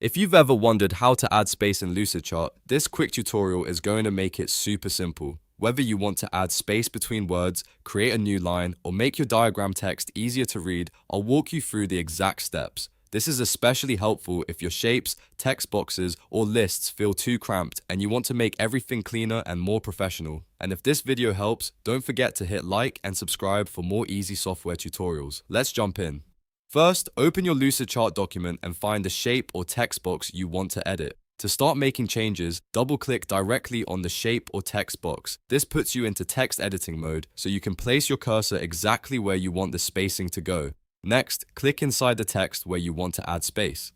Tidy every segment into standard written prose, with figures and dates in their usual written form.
If you've ever wondered how to add space in Lucidchart, this quick tutorial is going to make it super simple. Whether you want to add space between words, create a new line, or make your diagram text easier to read, I'll walk you through the exact steps. This is especially helpful if your shapes, text boxes, or lists feel too cramped and you want to make everything cleaner and more professional. And if this video helps, don't forget to hit like and subscribe for more easy software tutorials. Let's jump in. First, open your Lucidchart document and find the shape or text box you want to edit. To start making changes, double-click directly on the shape or text box. This puts you into text editing mode, so you can place your cursor exactly where you want the spacing to go. Next, click inside the text where you want to add space.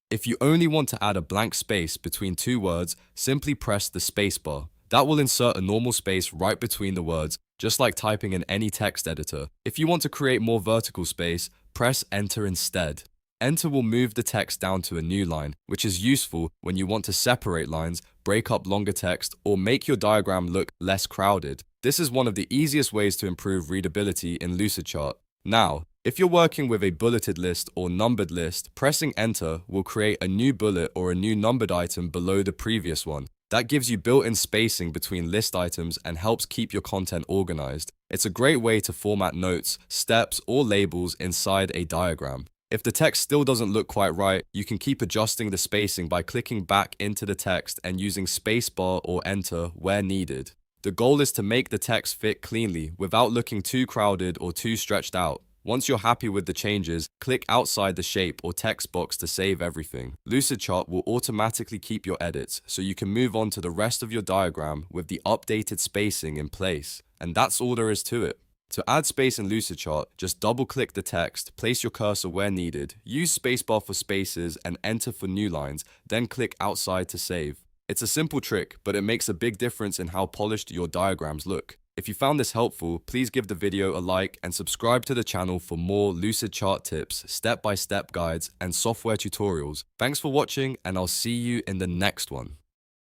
If you only want to add a blank space between two words, simply press the space bar. That will insert a normal space right between the words, just like typing in any text editor. If you want to create more vertical space, press Enter instead. Enter will move the text down to a new line, which is useful when you want to separate lines, break up longer text, or make your diagram look less crowded. This is one of the easiest ways to improve readability in Lucidchart. Now, if you're working with a bulleted list or numbered list, pressing Enter will create a new bullet or a new numbered item below the previous one. That gives you built-in spacing between list items and helps keep your content organized. It's a great way to format notes, steps, or labels inside a diagram. If the text still doesn't look quite right, you can keep adjusting the spacing by clicking back into the text and using spacebar or Enter where needed. The goal is to make the text fit cleanly without looking too crowded or too stretched out. Once you're happy with the changes, click outside the shape or text box to save everything. Lucidchart will automatically keep your edits, so you can move on to the rest of your diagram with the updated spacing in place. And that's all there is to it. To add space in Lucidchart, just double-click the text, place your cursor where needed, use spacebar for spaces and Enter for new lines, then click outside to save. It's a simple trick, but it makes a big difference in how polished your diagrams look. If you found this helpful, please give the video a like and subscribe to the channel for more Lucidchart tips, step-by-step guides, and software tutorials. Thanks for watching, and I'll see you in the next one.